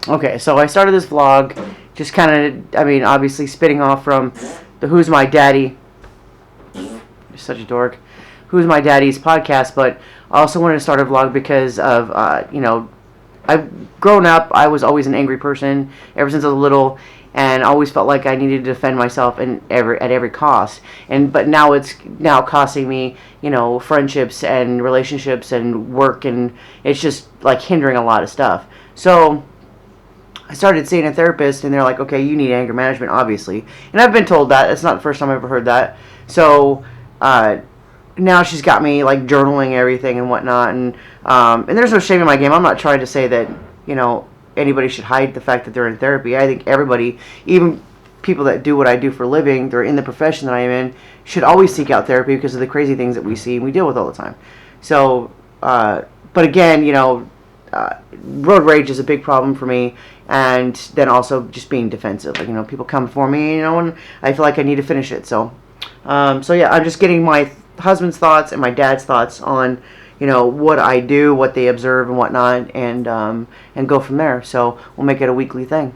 Okay, so I started this vlog, just kind of, I mean, obviously spitting off from the Who's My Daddy. You're such a dork. Who's My Daddy's podcast, but I also wanted to start a vlog because of, I've grown up. I was always an angry person ever since I was little, and I always felt like I needed to defend myself at every cost. But now it's now costing me, friendships and relationships and work, and it's just like hindering a lot of stuff. So I started seeing a therapist, and they're like, okay, you need anger management, obviously. And I've been told that. It's not the first time I've ever heard that. So uh, now she's got me like journaling everything and whatnot, and there's no shame in my game. I'm not trying to say that anybody should hide the fact that they're in therapy. I think everybody, even people that do what I do for a living, they're in the profession that I am in, should always seek out therapy because of the crazy things that we see and we deal with all the time. So, but again, road rage is a big problem for me, and then also just being defensive. Like, people come for me, and I feel like I need to finish it. So yeah, I'm just getting my husband's thoughts and my dad's thoughts on, what I do, what they observe, and whatnot, and go from there. So we'll make it a weekly thing.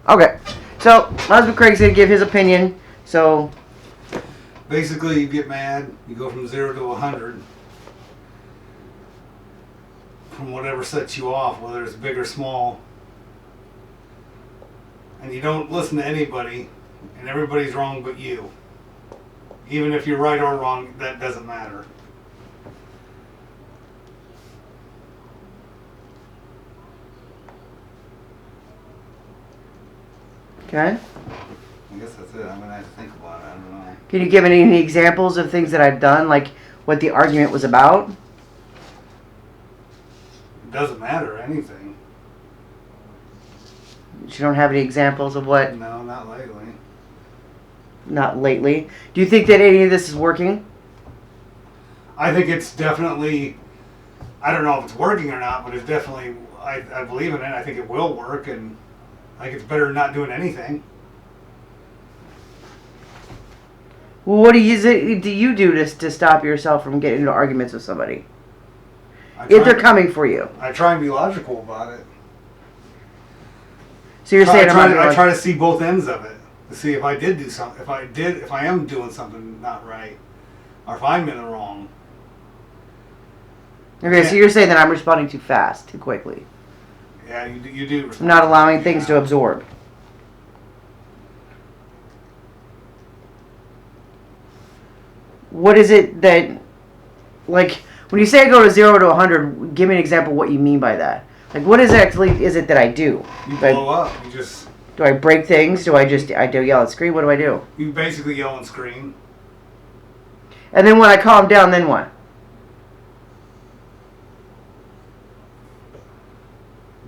Okay, so my husband Craig's gonna give his opinion. So basically, you get mad, you go from 0 to 100. From whatever sets you off, whether it's big or small, and you don't listen to anybody, and everybody's wrong but you. Even if you're right or wrong, that doesn't matter. okay, I guess that's it. I'm gonna have to think about it. I don't know. can you give any examples of things that I've done, like what the argument was about? It doesn't matter anything. You don't have any examples of what? No, not lately. Not lately. Do you think that any of this is working? I think it's definitely. I don't know if it's working or not, but it's definitely. I believe in it. I think it will work, and I think it's better than not doing anything. Well, what do you do to stop yourself from getting into arguments with somebody? If they're coming for you. I try and be logical about it. So you're saying I try to see both ends of it to see if I did do something, if I am doing something not right, or if I'm in the wrong. Okay, so you're saying that I'm responding too fast, too quickly. Yeah, you do. I'm not allowing things to absorb. What is it that, like, when you say I go to 0 to 100, give me an example of what you mean by that. Like, what is it that I do? You blow up. You just. Do I break things? Do I yell and scream? What do I do? You basically yell and scream. And then when I calm down, then what?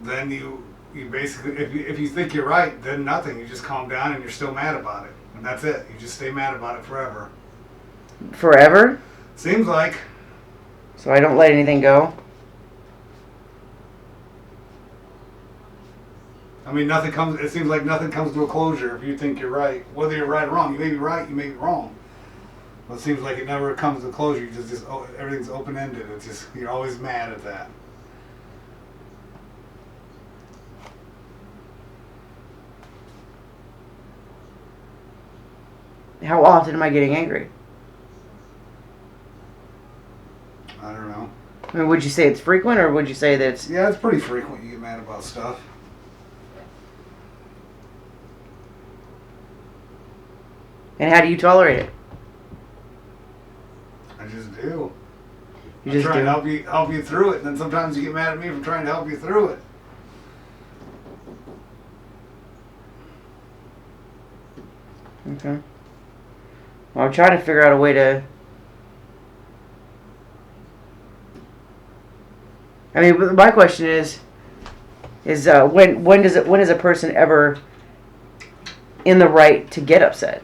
Then you basically, if you think you're right, then nothing. You just calm down and you're still mad about it. And that's it. You just stay mad about it forever. Forever? Seems like. So I don't let anything go? I mean, it seems like nothing comes to a closure if you think you're right. Whether you're right or wrong. You may be right, you may be wrong. But it seems like it never comes to a closure. You just everything's open-ended. It's just, you're always mad at that. How often am I getting angry? I don't know. I mean, would you say it's frequent, or would you say that it's... Yeah, it's pretty frequent you get mad about stuff. And how do you tolerate it? I just do. You just I'm trying do? to help you through it, and then sometimes you get mad at me for trying to help you through it. Okay. Well, I'm trying to figure out a way to... I mean, my question is when is a person ever in the right to get upset?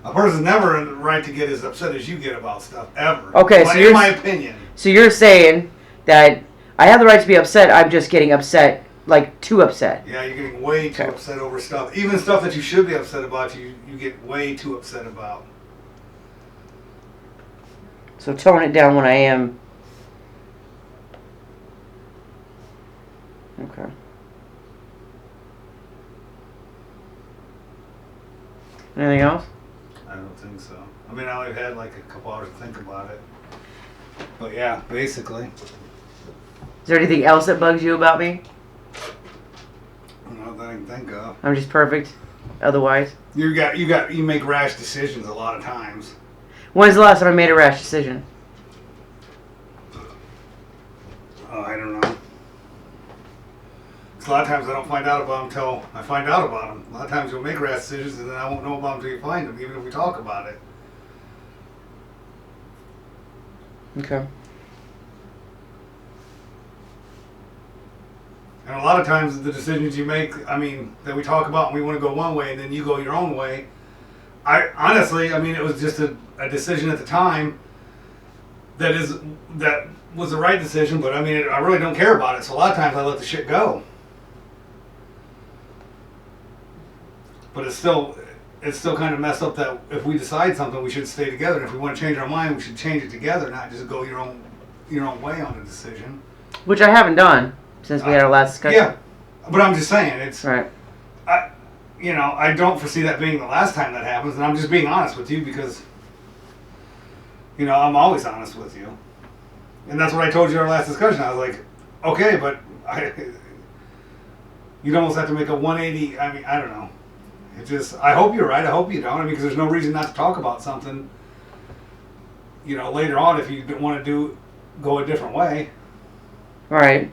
A person's never in the right to get as upset as you get about stuff, ever. Okay, well, so in my opinion. So you're saying that I have the right to be upset, I'm just getting upset, like, too upset. Yeah, you're getting way too upset over stuff. Even stuff that you should be upset about, you get way too upset about. So tone it down when I am... Okay. Anything else? I don't think so. I mean, I only had like a couple hours to think about it. But yeah, basically. Is there anything else that bugs you about me? Not that I can think of. I'm just perfect. Otherwise, You make rash decisions a lot of times. when's the last time I made a rash decision? Oh, I don't know. 'Cause a lot of times I don't find out about them until I find out about them. A lot of times you'll make rash decisions and then I won't know about them until you find them, even if we talk about it. Okay. And a lot of times the decisions you make, I mean, that we talk about and we want to go one way and then you go your own way. I honestly, I mean, it was just a decision at the time that was the right decision, but I mean, I really don't care about it. So a lot of times I let the shit go. But it's still kind of messed up that if we decide something, we should stay together. And if we want to change our mind, we should change it together, not just go your own way on a decision. Which I haven't done since we had our last discussion. Yeah, but I'm just saying it's. Right. I don't foresee that being the last time that happens, and I'm just being honest with you because. I'm always honest with you, and that's what I told you in our last discussion. I was like, okay, but you'd almost have to make a 180. I mean, I don't know. I hope you're right. I hope you don't. I mean, because there's no reason not to talk about something, later on if you want to go a different way. All right.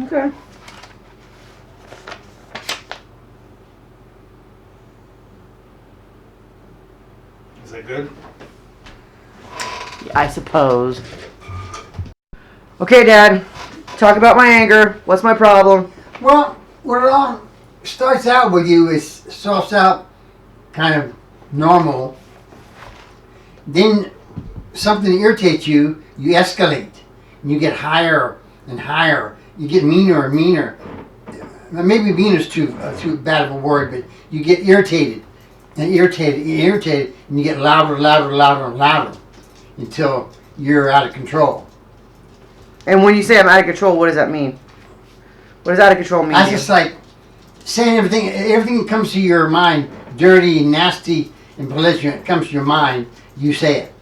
Okay. Is that good? Yeah, I suppose. Okay, Dad. Talk about my anger. What's my problem? Well, what it all starts out with you starts out kind of normal. Then something irritates you, you escalate. And you get higher and higher. You get meaner and meaner. Maybe meaner is too bad of a word, but you get irritated and irritated, and you get louder and louder until you're out of control. And when you say I'm out of control, what does that mean? What does out of control mean? That's just like saying everything that comes to your mind, dirty, nasty, and belligerent, comes to your mind, you say it.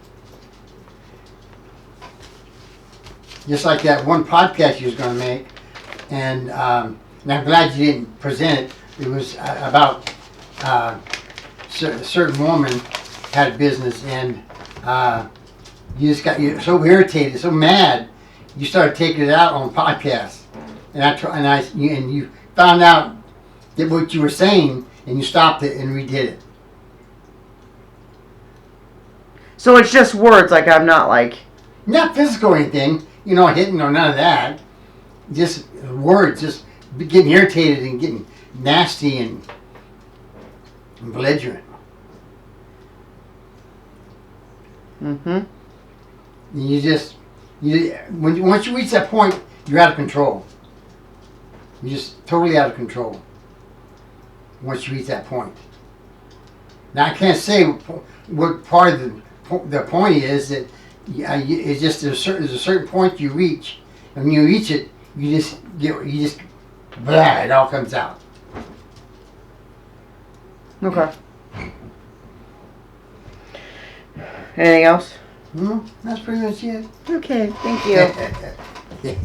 Just like that one podcast you was going to make, and I'm glad you didn't present it. It was about a certain woman had a business, and you just got so irritated, so mad, you started taking it out on podcasts, and you found out that what you were saying, and you stopped it and redid it. So it's just words, like I'm not like... Not physical or anything, hitting or none of that. Just words, just getting irritated and getting nasty and belligerent. Mm-hmm. And once you reach that point, you're out of control. You're just totally out of control. Once you reach that point. Now I can't say what part of the point is that it's just there's a certain point you reach, and when you reach it, you just blah, it all comes out. Okay. Anything else? That's pretty much it. Okay, thank you.